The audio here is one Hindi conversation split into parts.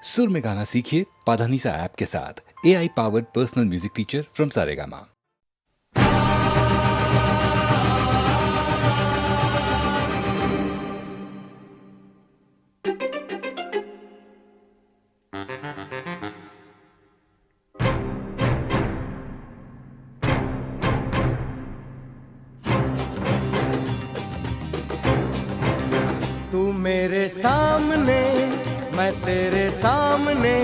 सुर में गाना सीखिए पाधानीसा ऐप के साथ। AI powered personal music teacher from Saregama. तू मेरे सामने मैं तेरे सामने,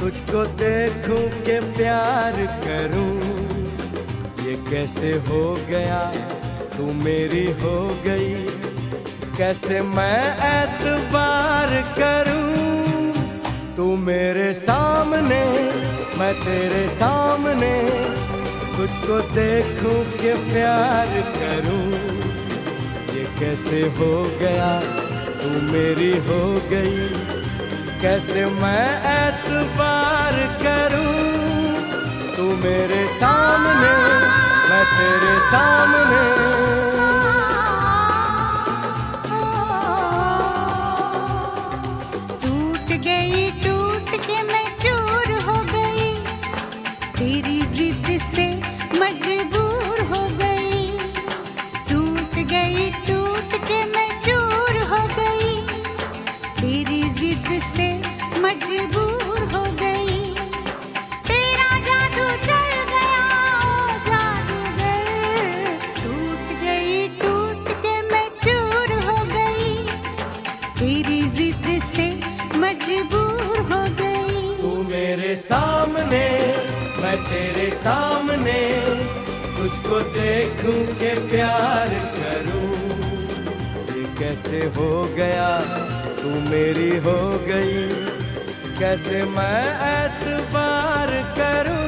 तुझको देखूं के प्यार करूं। ये कैसे हो गया तू मेरी हो गई, कैसे मैं एतबार करूं। तू मेरे सामने मैं तेरे सामने, तुझको देखूं के प्यार करूं। ये कैसे हो गया तू मेरी हो गई, कैसे मैं एतबार करूं। तू मेरे सामने मैं तेरे सामने। टूट के मैं चूर हो गई, तेरी जिद से मजबूर हो गई। टूट के मैं चूर हो गई, तेरी जिद से मजबूर हो गई। तेरा जादू चल गया ओ जादूगर। टूट के मैं चूर हो गई, तेरी जिद से मजबूर हो गई। तू मेरे सामने मैं तेरे सामने, तुझको देखूं के प्यार करूं। ये कैसे हो गया तू मेरी हो गई, कैसे मैं एतबार करूं।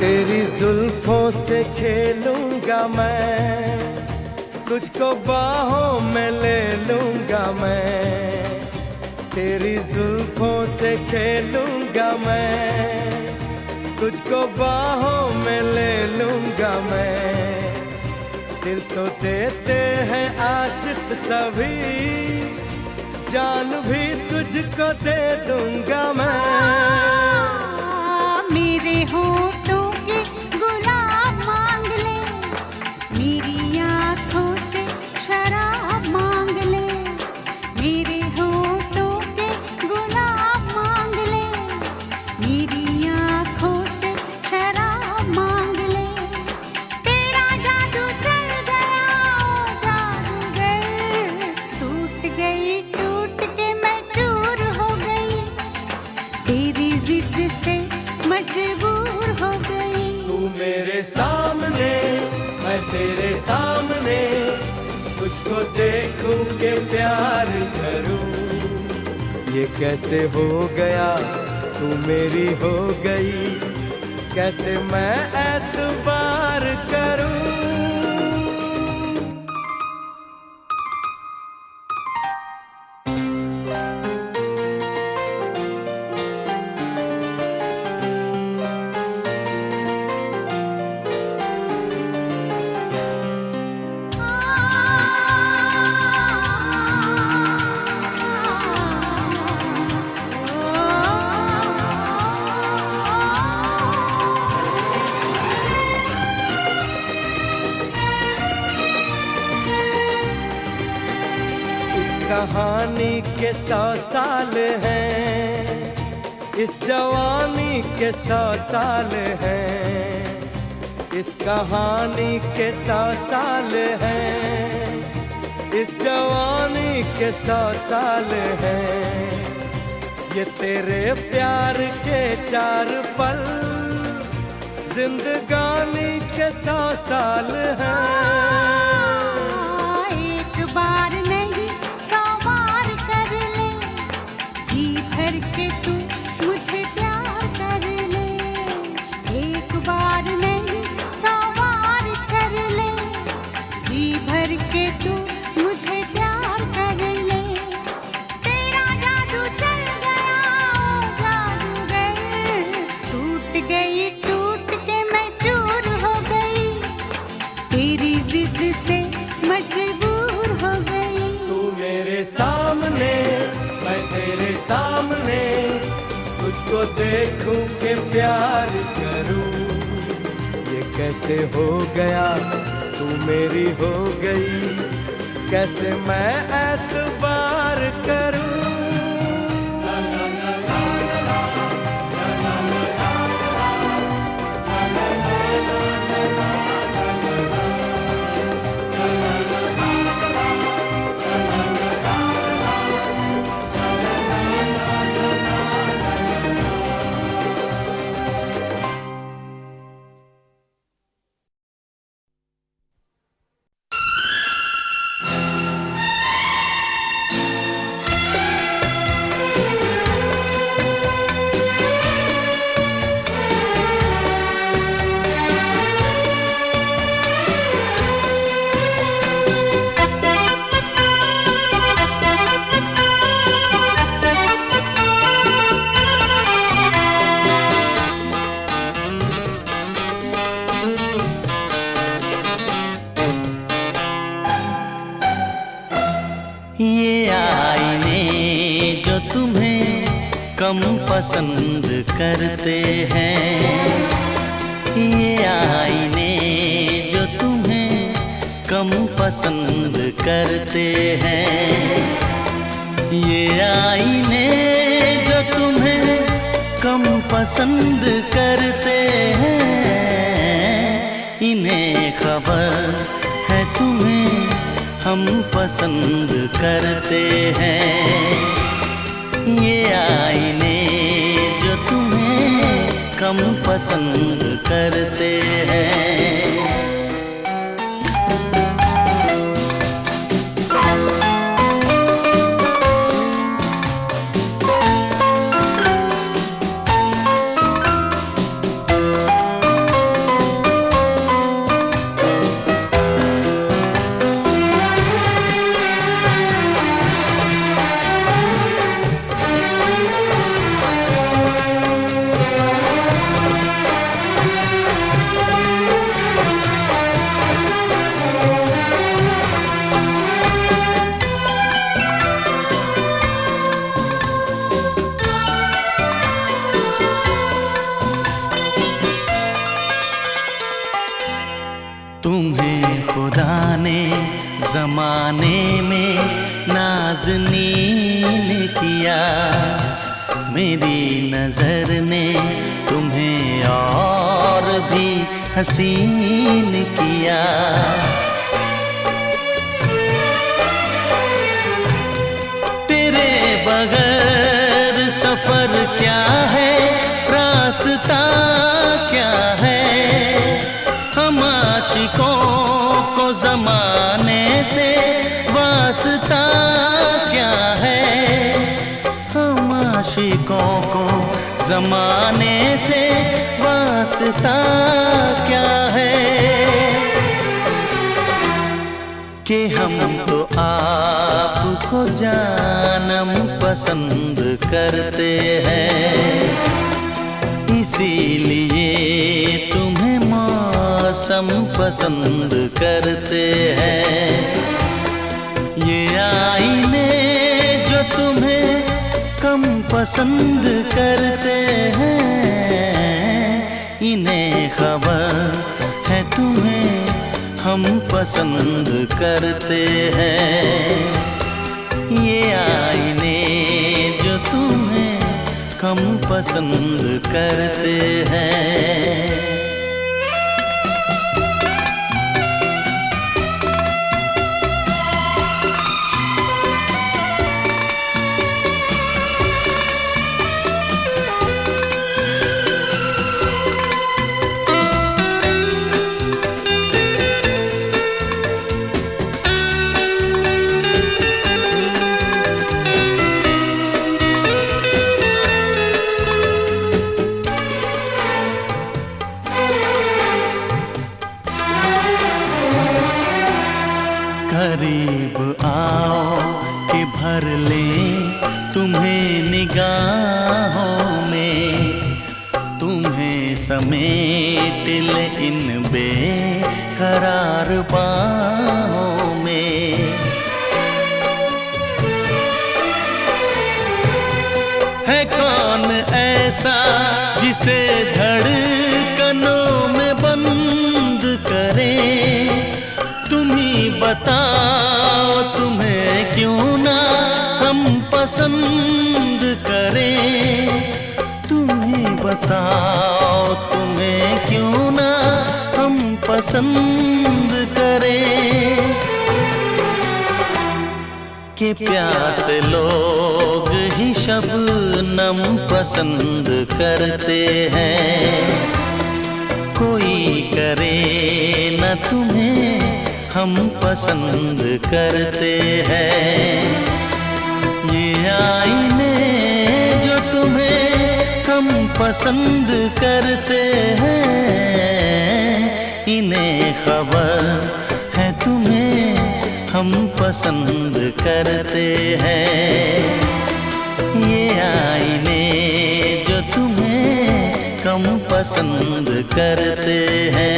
तेरी जुल्फों से खेलूंगा मैं, तुझको बाहों में ले लूंगा मैं। तेरी जुल्फों से खेलूंगा मैं, तुझको बाहों में ले लूंगा मैं। दिल तो देते हैं आशिक सभी, जान भी तुझको दे दूंगा मैं। मेरे होठों के गुलाब मांग ले, मेरी आँखों से शराब मांग ले। मेरे होठों के गुलाब मांग ले, मेरी आँखों से शराब मांग ले। तेरा जादू चल गया ओ जादूगर। टूट के मैं चूर हो गई, तेरी जिद से मजबूर हो गई। तू मेरे सामने मैं तेरे सामने, तुझको देखूं के प्यार करूं। ये कैसे हो गया तू मेरी हो गई, कैसे मैं एतबार करूं। कहानी के 100 साल हैं, इस जवानी के 100 साल हैं। इस कहानी के 100 साल हैं, इस जवानी के 100 साल हैं। ये तेरे प्यार के 4 पल, जिंदगानी के 100 साल हैं। एक बार नहीं सामने, तुझको देखूं के प्यार करूं। ये कैसे हो गया, तू मेरी हो गई, कैसे मैं एतबार करूं। ये आईने जो तुम्हें कम पसंद करते हैं, ये आईने जो तुम्हें कम पसंद करते हैं, ये आईने जो तुम्हें कम पसंद करते हैं, इन्हें खबर है तुम्हें हम पसंद करते हैं। ये आईने जो तुम्हें कम पसंद करते हैं। तुम्हें खुदा ने ज़माने में नाज़नीन किया, मेरी नज़र ने तुम्हें और भी हसीन किया। तेरे बगैर सफ़र क्या है, रास्ता क्या है, हम आशिकों को ज़माने से वास्ता क्या है, हम आशिकों को ज़माने से वास्ता क्या है, कि हम तो आपको जानम पसंद करते हैं, इसीलिए तुम्हें मौसम पसंद करते हैं। ये आईने जो तुम्हें कम पसंद करते हैं, इन्हें खबर है तुम्हें हम पसंद करते हैं। ये आईने जो तुम्हें कम पसंद करते हैं। करीब आओ कि भर ले तुम्हें निगाहों में, तुम्हें समेट ले इन बेकरार बाहों में। ऐसा जिसे धड़कनों में बंद करें। तुम ही बताओ तुम्हें क्यों ना हम पसंद करें। तुम ही बताओ तुम्हें क्यों ना हम पसंद करें। कि प्यासे लोग ही शबनम पसंद करते हैं। कोई करे न तुम्हें हम पसंद करते हैं। ये आईने जो तुम्हें हम पसंद करते हैं, इन्हें खबर है तुम्हें हम पसंद करते हैं। ये आईने जो तुम्हें कम पसंद करते हैं।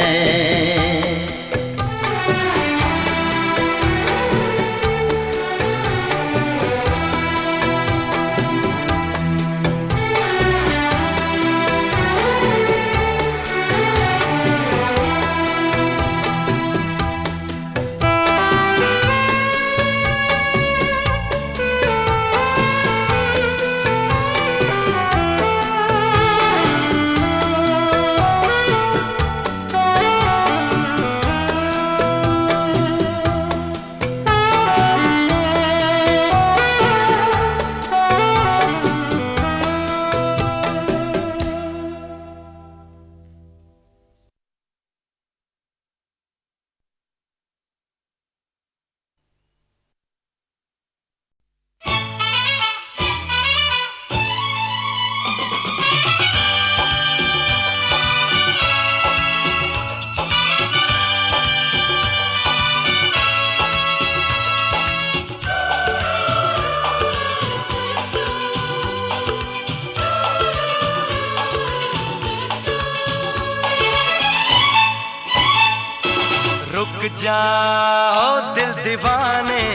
रुक जाओ दिल दीवाने,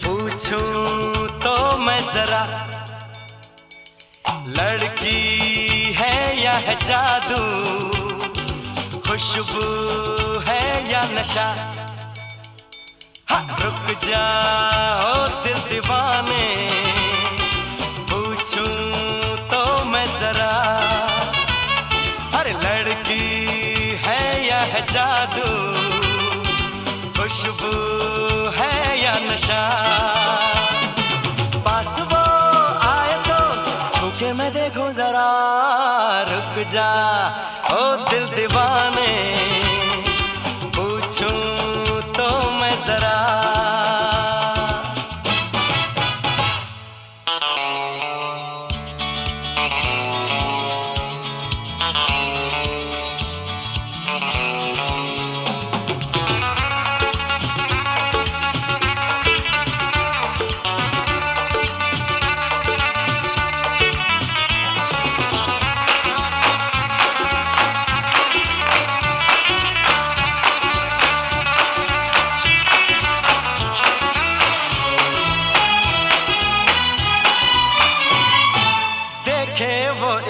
पूछूं तो मैं जरा, लड़की है या है जादू, खुशबू है या नशा। हाँ, रुक जाओ दिल दीवाने, पूछूं तो मैं जरा, अरे लड़की है या है जादू, खुशबू है या नशा। पास वो आए तो छूके मैं देखूं जरा, रुक जा ओ दिल दीवाने, पूछूं तो मैं जरा।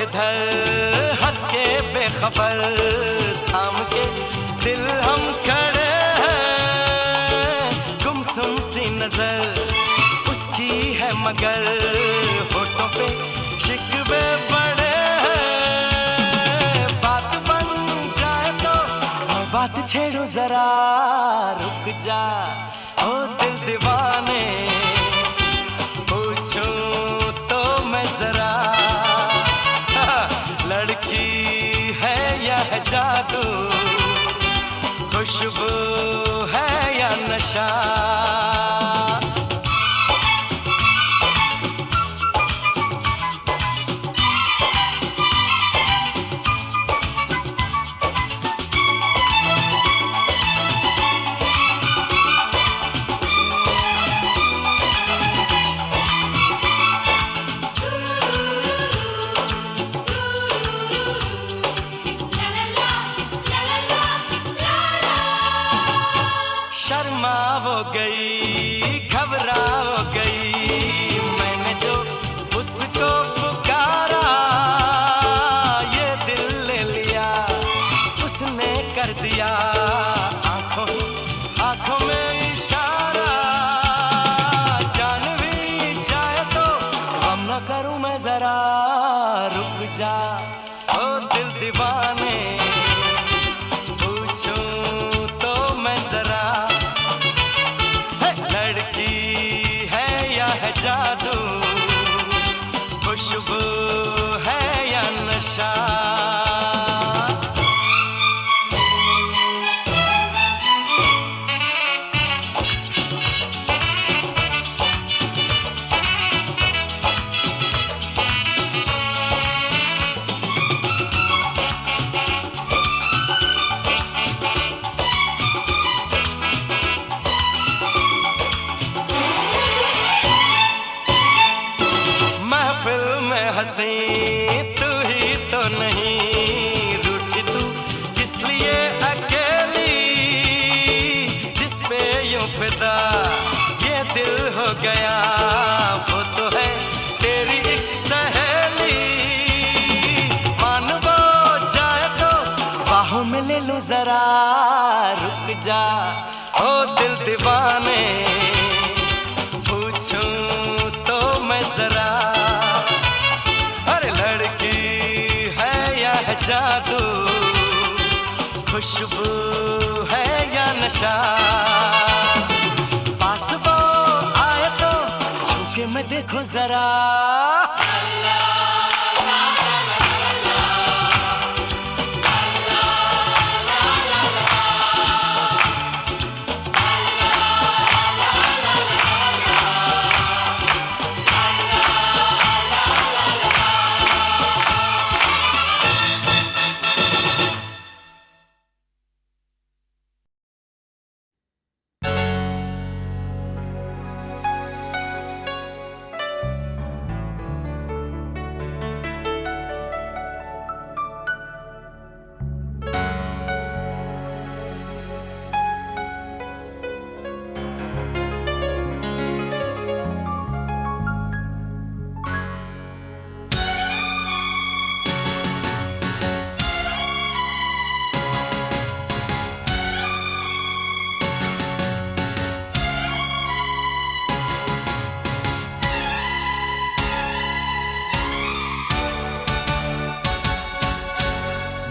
इधर हंस के बेखबर, थाम के दिल हम खड़े हैं, गुमसुम सी नजर उसकी है मगर होठों पे शिकवे पड़े हैं। बात बन जाए तो मैं बात छेड़ूं जरा, रुक जा ओ दिल दीवाने, पूछूं तो मैं जरा, लड़की है या है जादू, खुशबू है या नशा। जादू, खुशबू है या नशा। महफिल में हंसी तू ही तो नहीं, रूठी तू किस लिए अकेली, जिस पे यूं फिदा ये दिल हो गया, वो तो है तेरी एक सहेली। मान वो जाए तो बाहों में ले लूं जरा, रुक जा ओ दिल दीवाने, पूछूं तो मैं जरा, अरे लड़की है या है जादू, खुशबू है या नशा। पास वो आए तो छूके मैं देखूं जरा।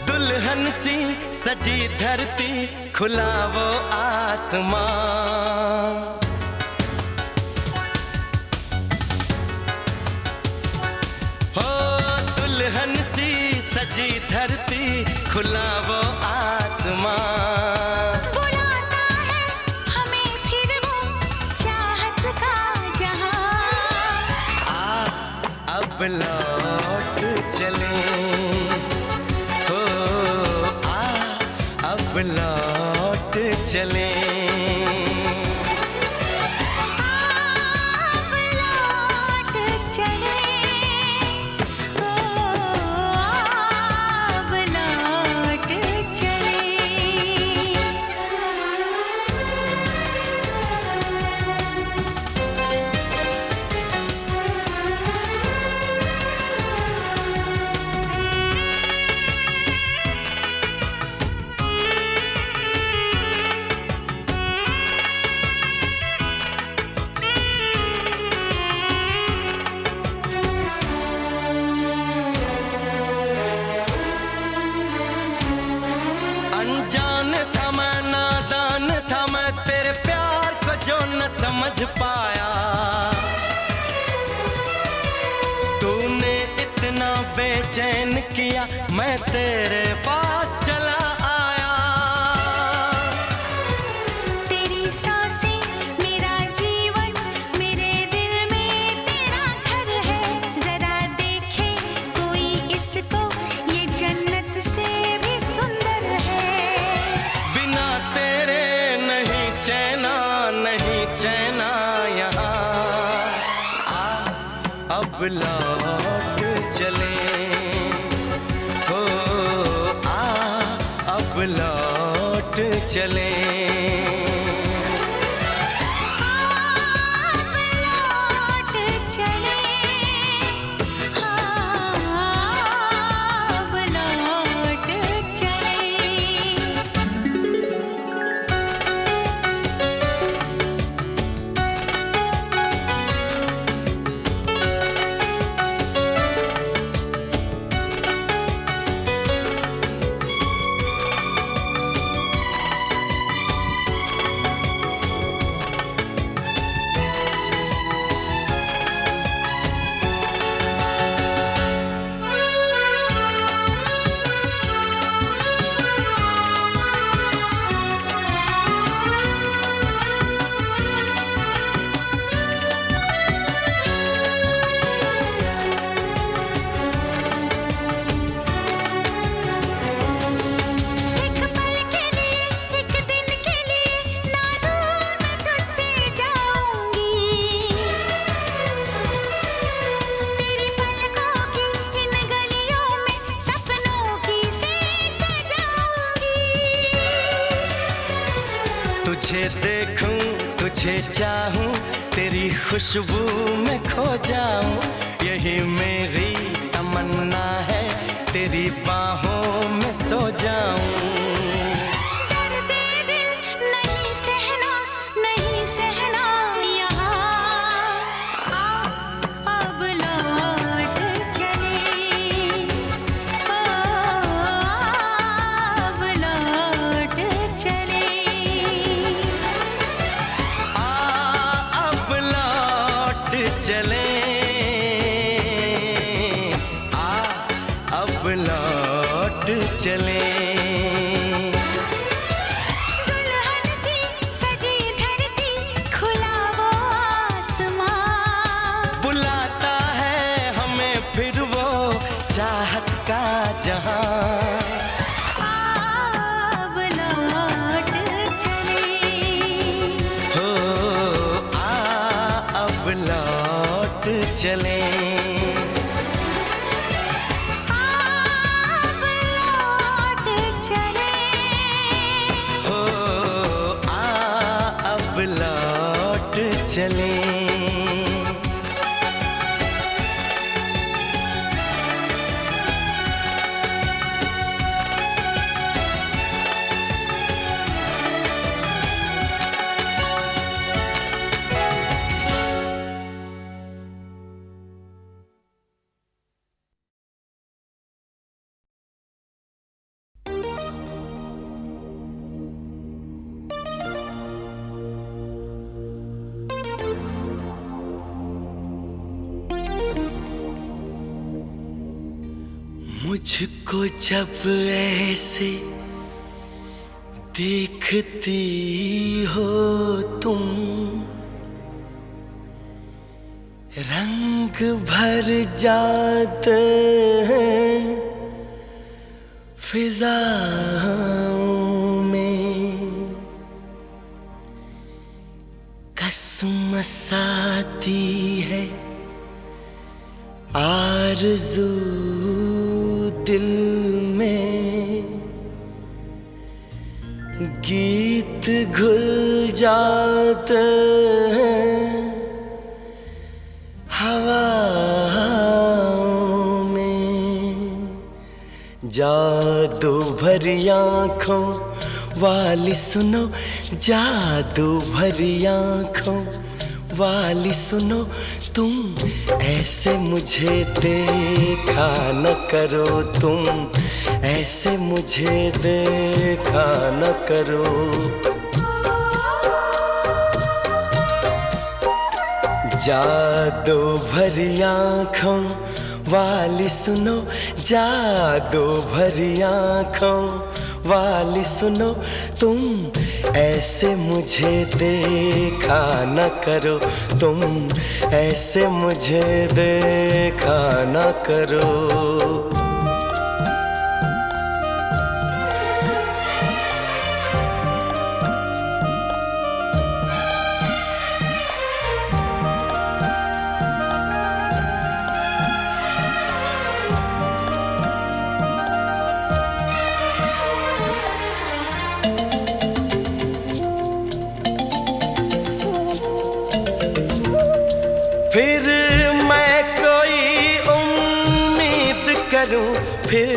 दुल्हन सी सजी धरती, खुला वो आसमां, हो दुल्हन सी सजी धरती, खुला वो आसमां। बुलाता है हमें फिर वो चाहत का जहां, अब लौट चले, अब लौट चले, अब लौट चले, अब लौट चले। अनजान था मैं, नादान था मैं, तेरे प्यार को जो न समझ पाया, तूने इतना बेचैन किया, मैं तेरे पास चला आया। तेरी सांसें मेरा जीवन, मेरे दिल में तेरा घर है, जरा देखे कोई इसको, ये जन्नत से भी सुंदर है। बिना तेरे नहीं चैना, नहीं चैना यहाँ, अब लौट चले, हो अब लौट चले। अब लौट चले, अब लौट चले। तुझे चाहूं, तेरी खुशबू में खो जाऊं, यही मेरी तमन्ना है, तेरी बाहों में सो जाऊं। दर्द दिल नहीं सहना, नहीं सहना यहाँ, अब लौट चले, अब लौट चले। अब लौट चले, अब लौट चले। दुल्हन सी सजी धरती, खुला वो आसमां, बुलाता है हमें फिर वो चाहत का जहां। अब लौट चले, हो अब लौट चले। अब लौट चले। हो अब लौट चले। मुझको जब ऐसे देखती हो तुम, रंग भर जाते हैं फिजाओं में, कसमस आती है आरज़ू दिल में, गीत घुल जाते हैं हवाओं में, जादू भरी आँखों वाली सुनो, जादू भरी आँखों वाली सुनो, तुम ऐसे मुझे देखा न करो, तुम ऐसे मुझे देखा न करो। जादू भरी आँखों वाली सुनो, जादू भरी आँखों वाली सुनो, तुम ऐसे मुझे देखा न करो, तुम ऐसे मुझे देखा न करो। फिर मैं कोई उम्मीद करूं, फिर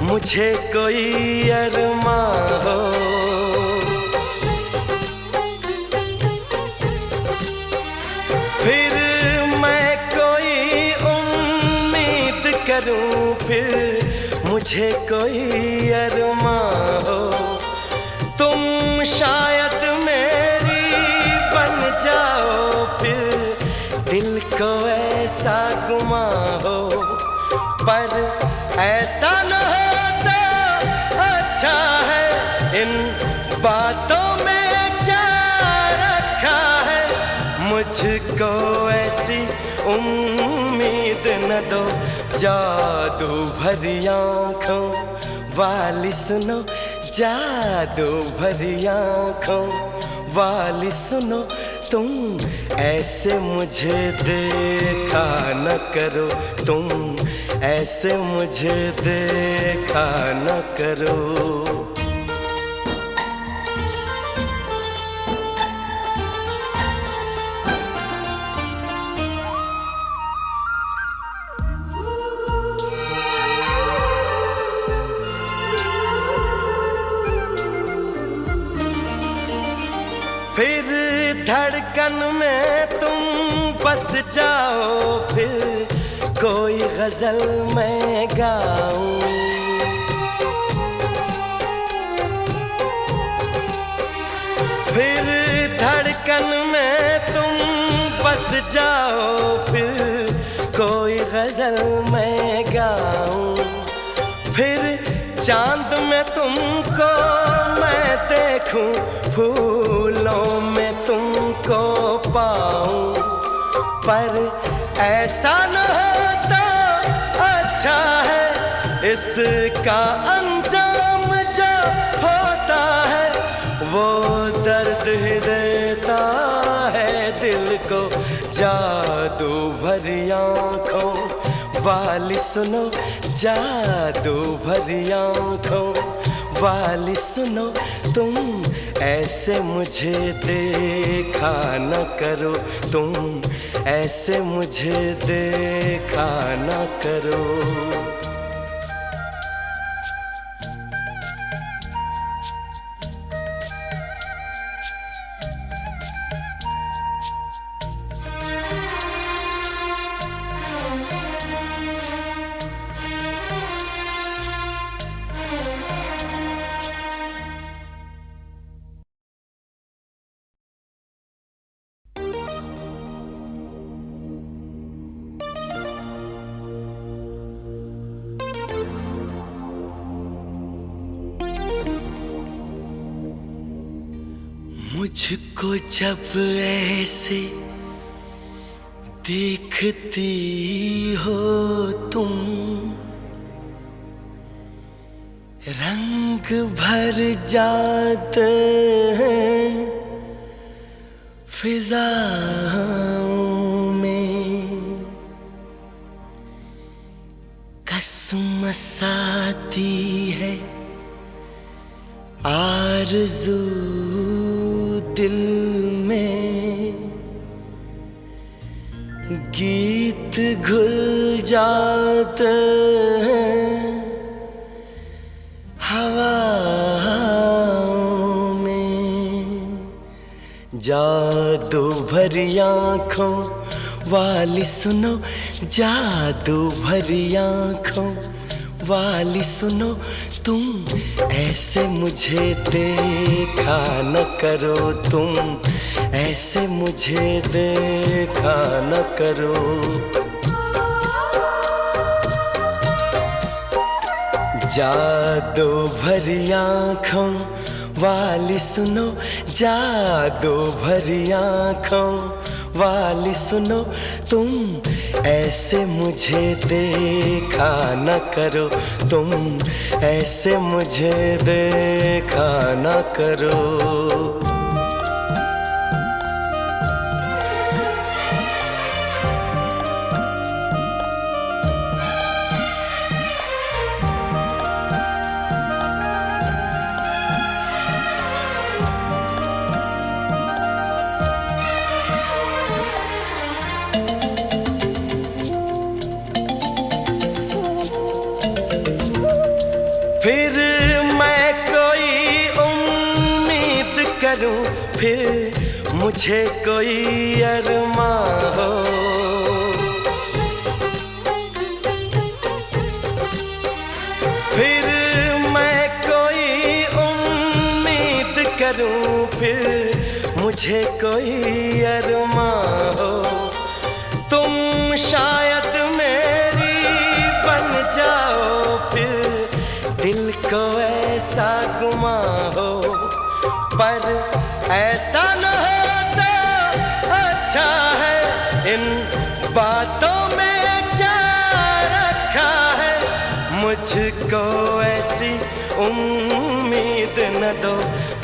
मुझे कोई अरमां हो, फिर मैं कोई उम्मीद करूं, फिर मुझे कोई अरमां हो, तुम शायद मेरी बन जाओ, फिर दिल को ऐसा गुमा हो, पर ऐसा न होता अच्छा है, इन बातों में क्या रखा है, मुझको ऐसी उम्मीद न दो, जादू भरी आँखों वाली सुनो, जादू भरी आँखों वाली सुनो, तुम ऐसे मुझे देखा न करो, तुम ऐसे मुझे देखा न करो। बस जाओ फिर कोई गजल मैं गाऊं। फिर धड़कन में तुम बस जाओ फिर कोई गजल मैं गाऊं। फिर चांद में तुमको मैं देखूं, फूलों में तुमको पाऊं। पर ऐसा न होता अच्छा है, इसका अंजाम जो होता है वो दर्द ही देता है दिल को। जादू भरी आँखों वाली सुनो, जादू भरी आँखों वाली सुनो, तुम ऐसे मुझे देखा न करो, तुम ऐसे मुझे देखा न करो। मुझको जब ऐसे देखती हो तुम, रंग भर जाते हैं फिजाओं में। कसमस आती है आरज़ू दिल में, गीत घुल जाते हैं हवाओं में। जादू भरी आँखों वाली सुनो, जादू भरी आँखों वाली सुनो, तुम ऐसे मुझे देखा न करो, तुम ऐसे मुझे देखा न करो। जादू भरी आँखों वाली सुनो, जादू भरी आँखों वाली सुनो, तुम ऐसे मुझे देखा न करो, तुम ऐसे मुझे देखा न करो। फिर मैं कोई उम्मीद करूं, फिर मुझे कोई अरमां हो। फिर मैं कोई उम्मीद करूं, फिर मुझे कोई अरमां हो। तुम शायद मेरी बन जाओ, फिर दिल को ऐसा गुमा हो। पर ऐसा न होता अच्छा है, इन बातों में क्या रखा है। मुझको ऐसी उम्मीद न दो,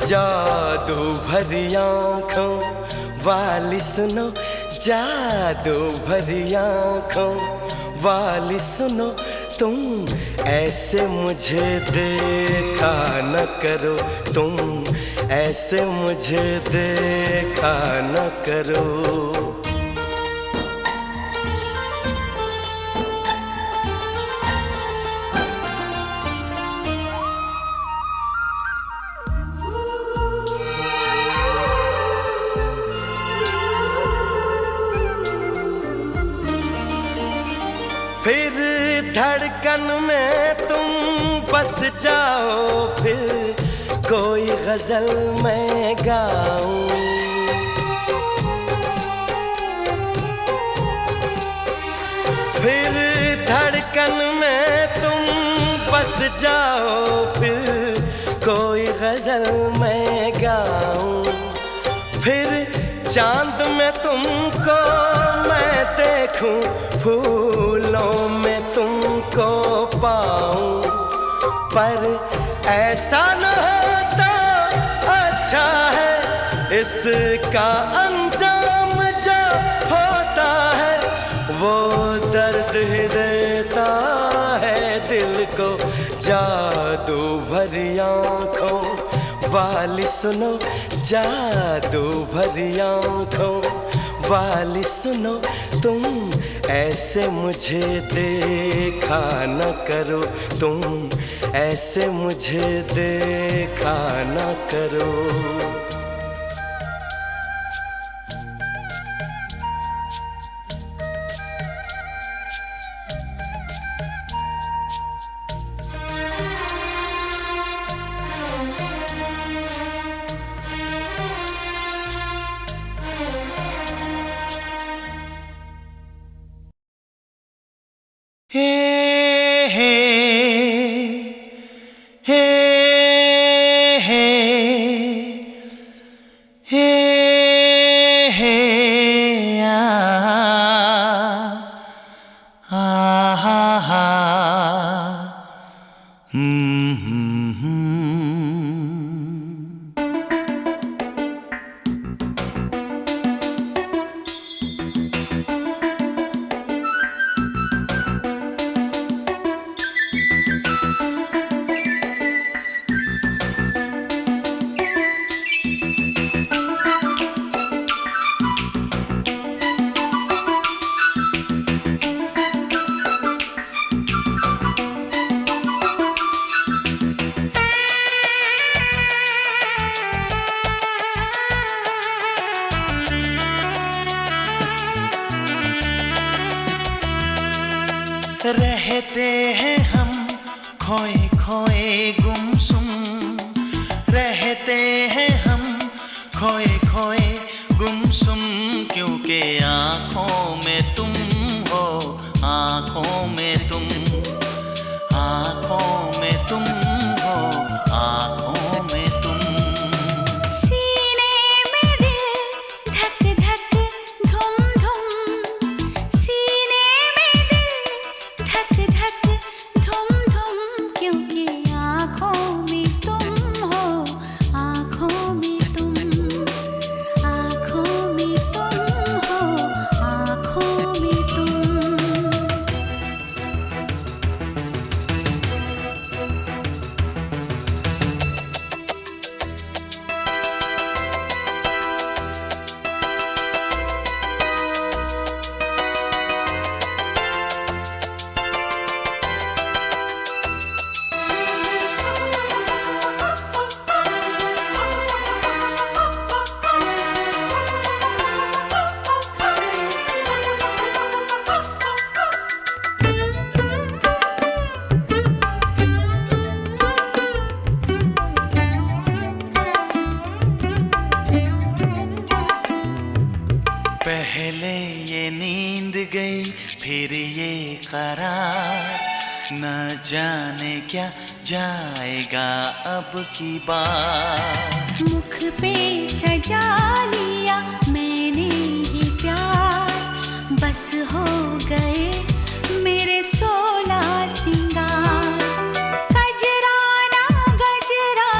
जादू भरी आँखों वाली सुनो, जादू भरी आँखों वाली सुनो, तुम ऐसे मुझे देखा न करो, तुम ऐसे मुझे देखा न करो। धड़कन में तुम बस जाओ, फिर कोई गजल मैं गाऊं। फिर धड़कन में तुम बस जाओ, फिर कोई गजल मैं गाऊं। फिर चांद में तुमको मैं देखूं, फूलों में तुमको पाऊं। पर ऐसा न होता अच्छा है, इसका अंजाम जो होता है वो दर्द ही देता है दिल को। जादू भरी आँखों वाली सुनो, जादू भरी आँखों वाली सुनो, तुम ऐसे मुझे देखा न करो, तुम ऐसे मुझे देखा न करो। रहते हैं हम खोए खोए गुमसुम, रहते हैं हम खोए खोए गुमसुम, क्योंकि आँखों में तुम हो, आँखों में तुम, आँखों में तुम हो, आँखों में तुम। सीने में दिल धक धक धुम धुम, सीने में दिल धक धक धुम धुम, क्योंकि आँखों में तुम हो, आँखों में तुम, आँखों में तुम हो, आँखों में तुम। पहले ये नींद गई फिर ये करार, न जाने क्या जाएगा अब की बार। मुख पे सजा लिया मैंने ये प्यार, बस हो गए मेरे 16 सिंगार। गजरा ना गजरा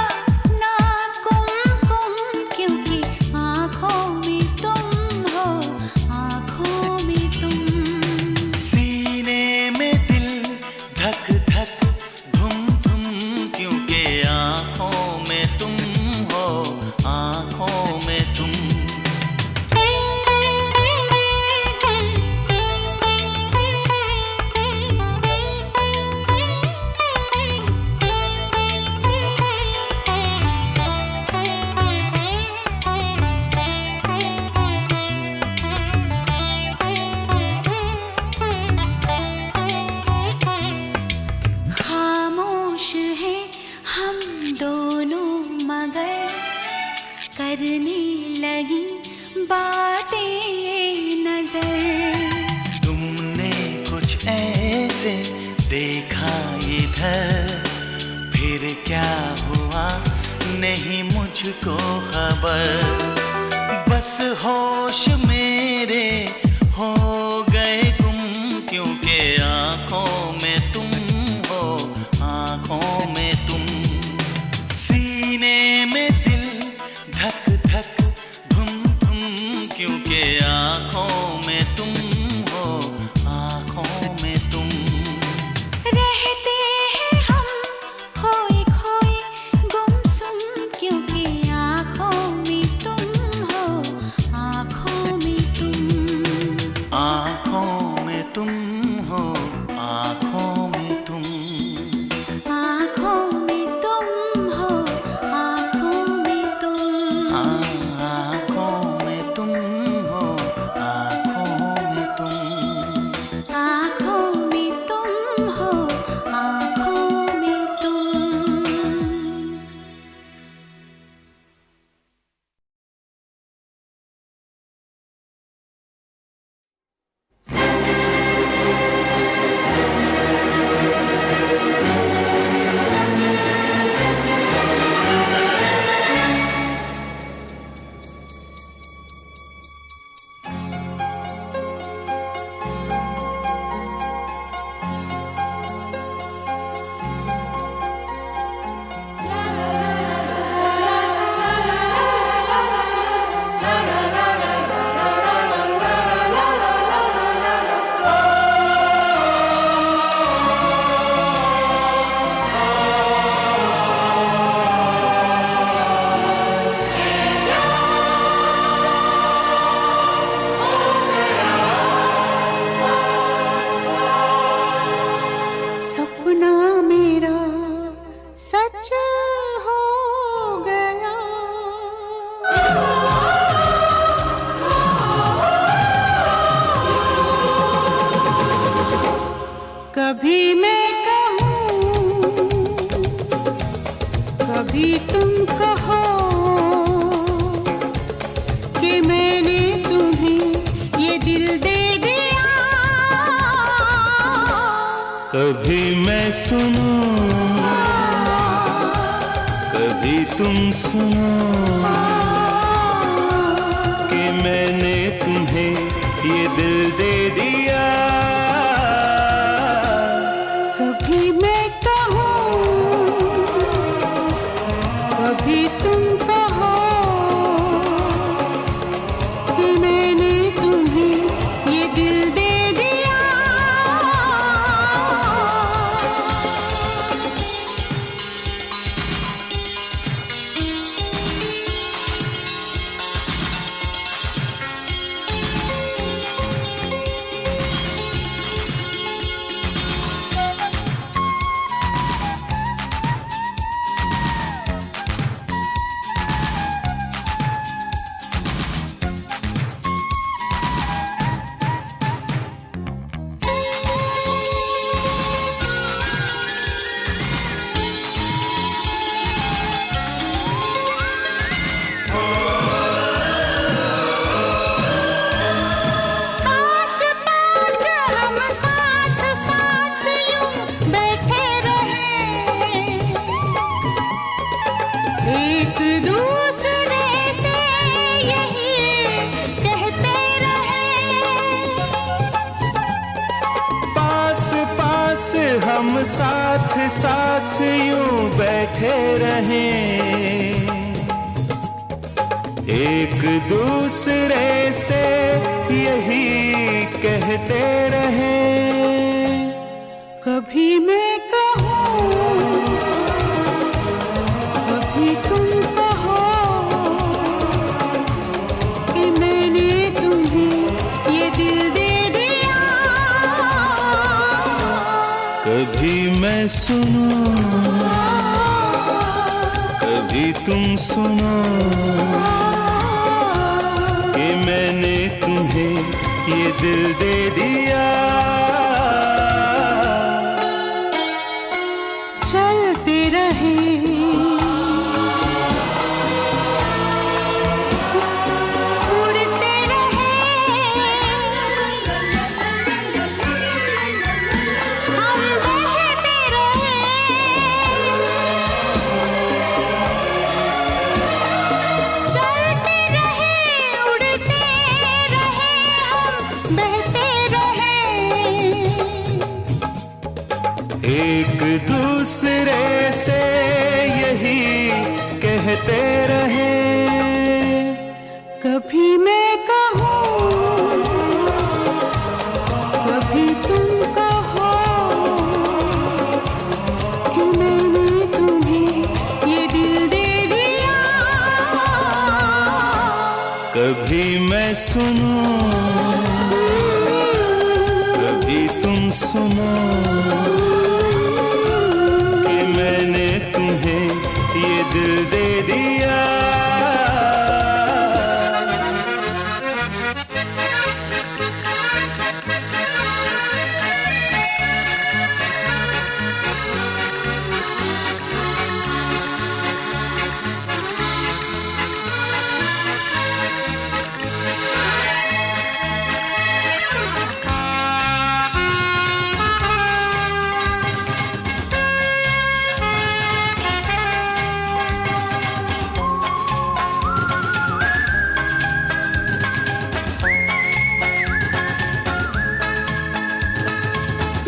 ना कुमकुम, क्योंकि आँखों में तुम हो, आँखों में तुम। सीने में दिल धक धक धुम धुम, क्योंकि आँखों में तुम हो, आँखों में तुम। देखा इधर फिर क्या हुआ नहीं मुझको खबर। बस होश मेरे हो गए गुम क्योंकि आंखों में तुम हो, आंखों में तुम। सीने में दिल धक धक धुम धुम क्योंकि आंखों में तुम हो, आंखों में तुम। रहते हैं हम खोए खोए गुमसुम क्योंकि आँखों में तुम हो, आँखों में तुम। आंखों में तुम हो, आंखों में तुम। आँखों में तुम हो, आँखों में तुम। आंखों में तुम हो, आंखों में तुम। आँखों में तुम हो, आँखों में तुम। सपना मेरा सच हो गया। कभी मैं कहूँ कभी तुम कहो कि मैंने तुम्हें ये दिल दे दिया। कभी मैं सुनूं कभी तुम सुनो कि मैंने तुम्हें ये दिल दे दिया। कभी मैं कहूँ कभी तुम कहो कि मैंने तुम्हें ये दिल दे दिया। पास पास हम साथ साथ यूं बैठे रहे, एक दूसरे से यही कहते रहे। पास पास हम साथ साथ यूं बैठे रहें, एक दूसरे से यही कहते रहें। कभी मैं कहूँ कभी तुम कहो कि मैंने तुम्हें ये दिल दे दिया। कभी मैं सुनूं कभी तुम सुनो कि मैंने तुम्हें ये दिल दे दिया। चलते रहे उड़ते रहे, हम बह बहते रहे, एक दूसरे से यही कहते रहे। कभी मैं कहूँ, कभी तुम कहो कि मैंने तुम्हें ये दिल दे दिया। कभी मैं सुनूं, कभी तुम सुनो कि मैंने तुम्हें ये दिल दे दिया।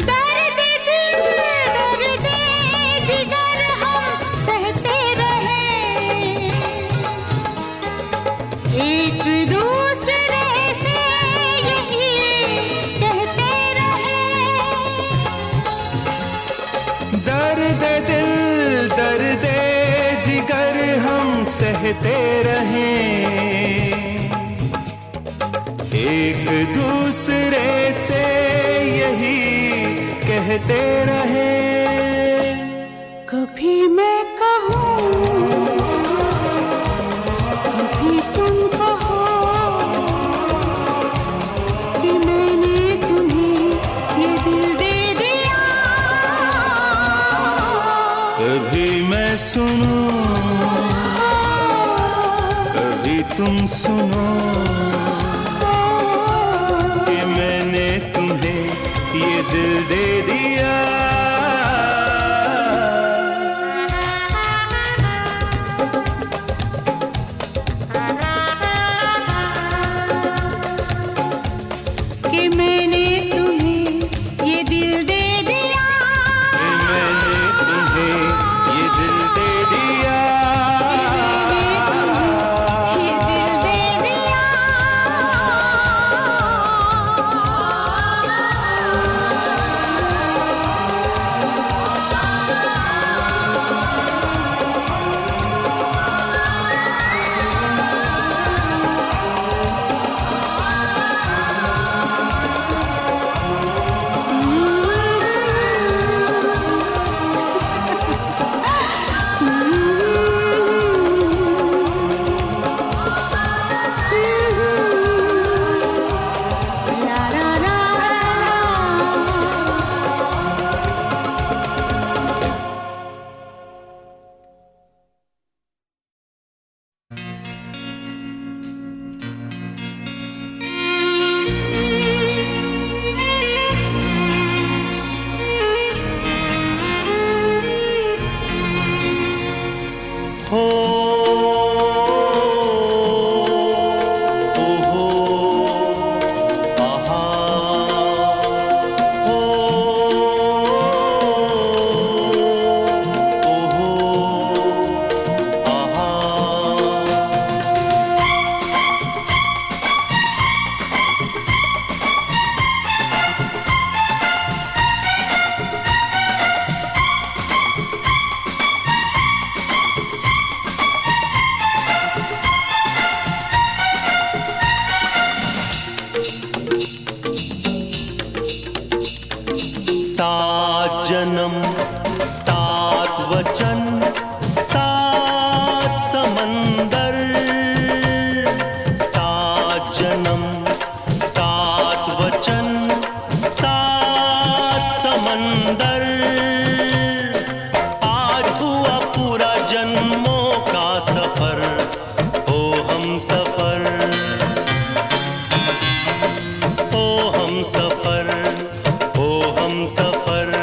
दर्द दिल, दर्द जिगर हम सहते रहे, एक दूसरे से यही कहते रहे। दर्द दिल, दर्द जिगर हम सहते रहें, एक दूसरे से यही कहते रहें। कभी मैं कहूँ, कभी तुम कहो कि मैंने तुम्हें ये दिल दे दिया। कभी मैं सुनूं, कभी तुम सुनो कि मैंने तुम्हें ये दिल दे दिया। कि मैंने तुम्हें ये दिल दे दिया। कि मैंने तुम्हें ये दिल दे दिया। ये दिल दे दिया। ला ला ला हो ओहो आहा हो ओहो आहा। सात जन्म सात वचन सात समंदर, सात जन्म सात वचन सात समंदर। आज हुआ पूरा जन्मों का सफर, हो हम सफर, हो हम सफर, हो हम सफर।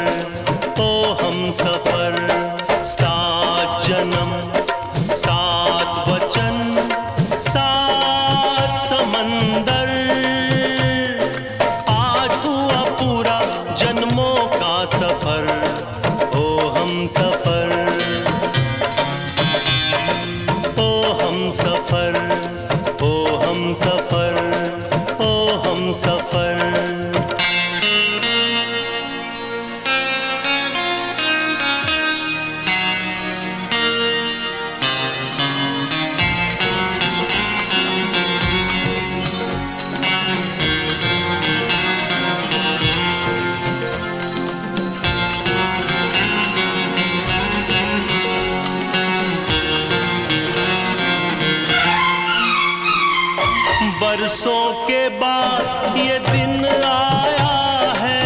बरसों के बाद ये दिन आया है,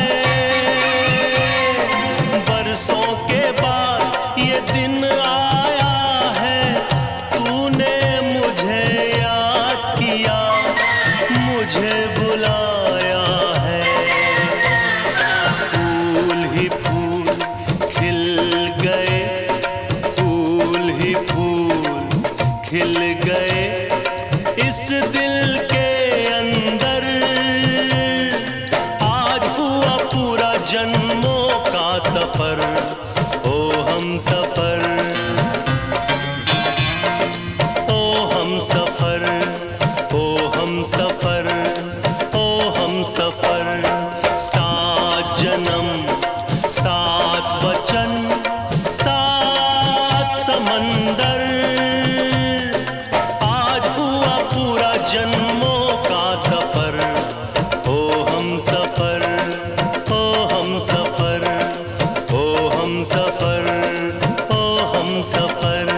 बरसों के बाद ये दिन आया है। तूने मुझे याद किया, मुझे बुलाया है। फूल ही फूल खिल गए, फूल ही फूल खिल गए इस दिल के अंदर। आज हुआ पूरा जन्मों का सफर, ओ हम सफर, ओ हम सफर, ओ हम सफर, ओ हम सफर। सात जन्म, सात वचन, सात समंदर। आज हुआ पूरा जन्मों का सफर, ओ हम सफर, ओ हम सफर, ओ हम सफर, ओ हम सफर।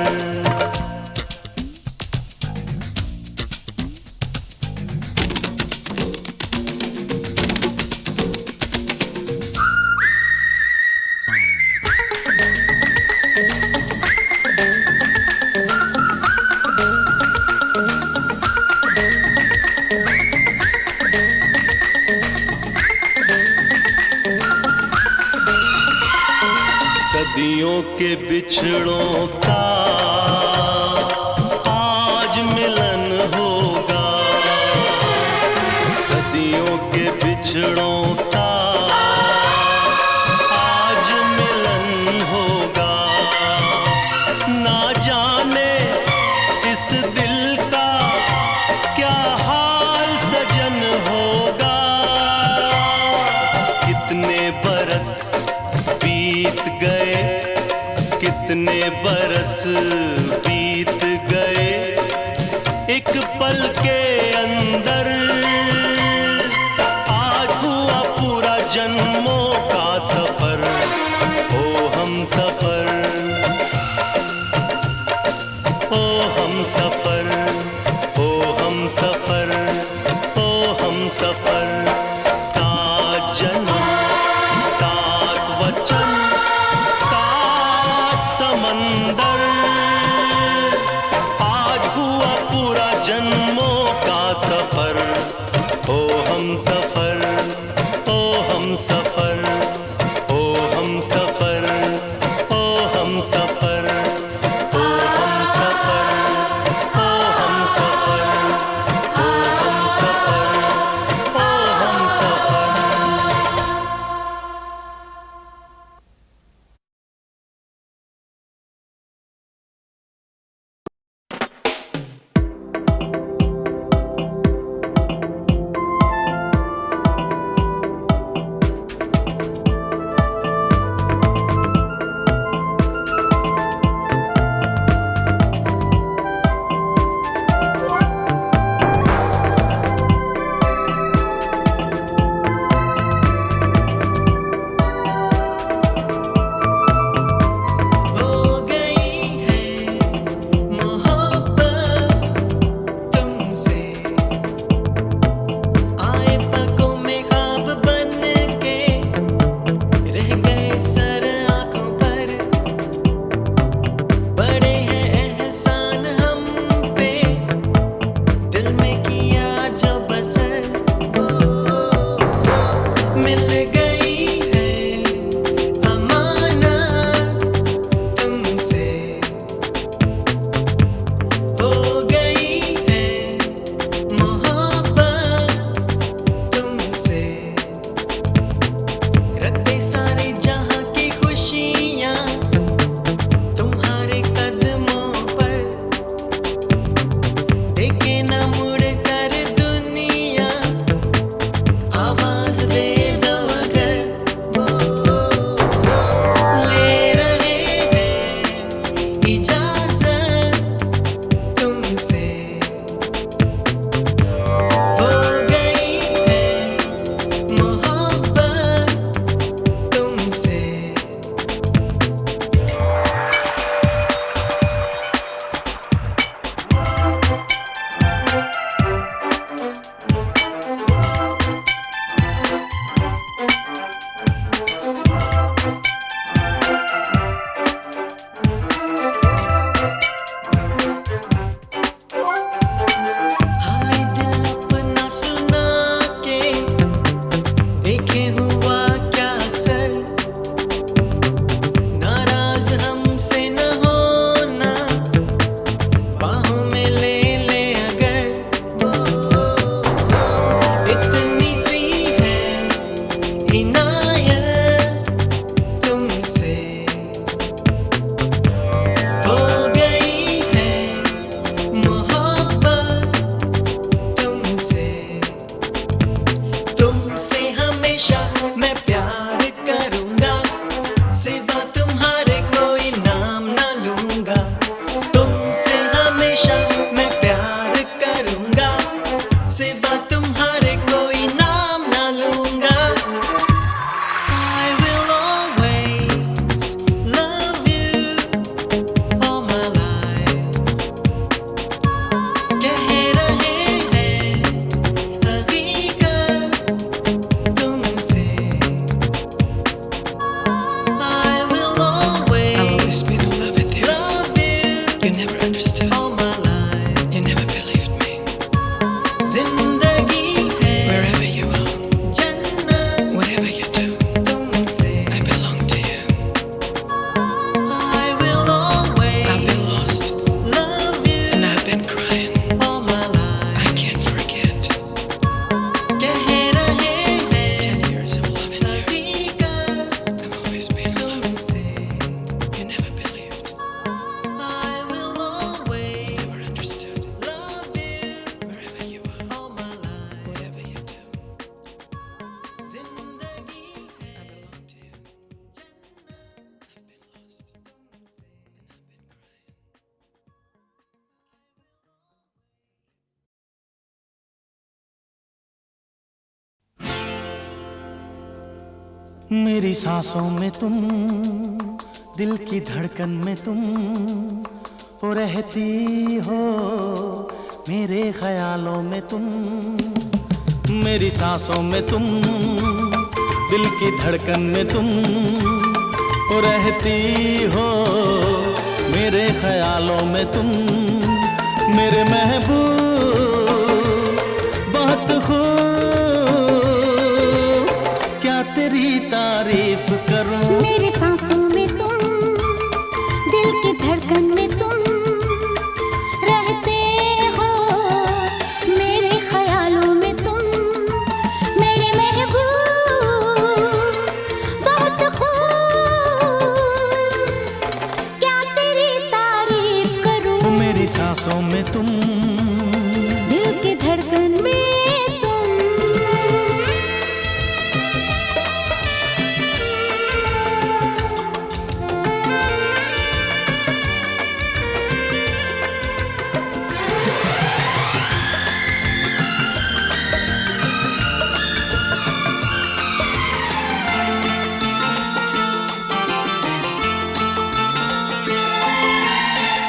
सदियों के बिछड़ों का आज मिलन होगा, सदियों के बिछड़ों का आज मिलन होगा। ना जाने इस दिल का क्या हाल सजन होगा। कितने बरस बीत गए, कितने बरस बीत गए एक पल के अंदर। आज हुआ पूरा जन्मों का सफर, ओ हम सफर, ओ हम सफर, ओ हम सफर, ओ हम सफर। सात जन्म, सात वचन, सात समंदर। आज हुआ पूरा जन्मों का सफर, ओ हम सफर, ओ हम सफर, ओ हम सफर, ओ हम सफर, ओ हम सफर, ओ हम सफर, ओ हम सफर, ओ हम सफर। मुड़ कर दुनिया आवाज दे दो मेरी सांसों में तुम, दिल की धड़कन में तुम हो रहती हो, मेरे ख्यालों में तुम। मेरी सांसों में तुम, दिल की धड़कन में तुम हो रहती हो, मेरे ख्यालों में तुम। मेरे महबूब बहुत खूब, क्या तेरी तारीफ करूं। मेरी सांसों में तुम, दिल की धड़कन में तुम रहते हो, मेरे ख्यालों में तुम। मेरे महबूब बहुत खूब, क्या तेरी तारीफ करूं। मेरी सांसों में तुम, दिल की धड़कन में तुम।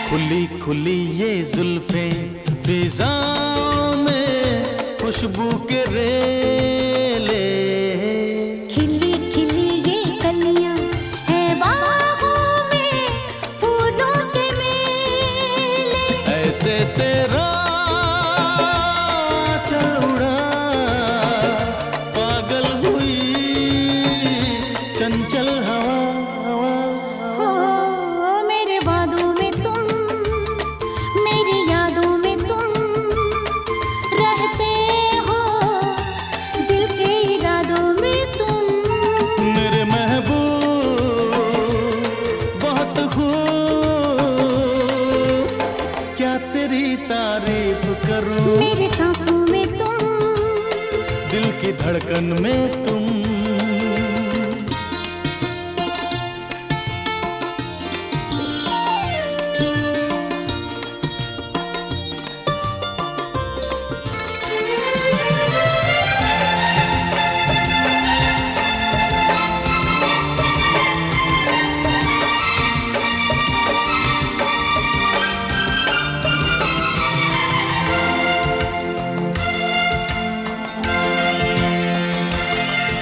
खुली खुली ये जुल्फे फिजाओं में खुशबू के रेले। खिली खिली ये कलियां हैं बाहों में फूलों के मेले। ऐसे तेरा चल उड़ा, पागल हुई चंचल हवा। हो मेरे वादों में तुम, मेरी यादों में तुम रहते हो, दिल के इरादों में तुम। मेरे महबूब बहुत खूब, क्या तेरी तारीफ करूं। मेरी सांसों में तुम, दिल की धड़कन में तुम।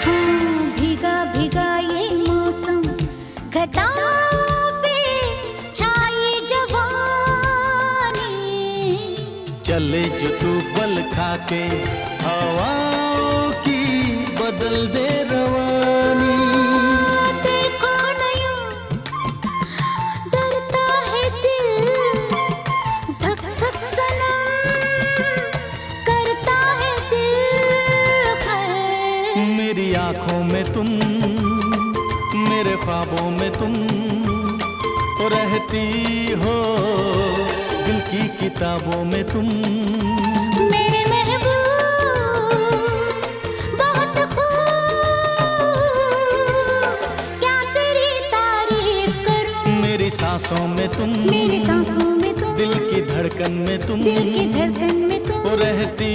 हाँ भीगा भीगा ये मौसम, घटाओं पे छाई जवानी। चले जो तू बल खाके हवाओं की बदल दे रवानी। देखो नया डरता है दिल, धक धक सनम करता है दिल खैर। मेरी आंखों में तुम, मेरे ख्वाबों में तुम हो रहती हो, दिल की किताबों में तुम। मेरे महबूब बहुत खूब, क्या तेरी तारीफ करूं। मेरी सांसों में तुम, मेरी सांसों में तुम, दिल की धड़कन में तुम दिल की धड़कन में तुम हो रहती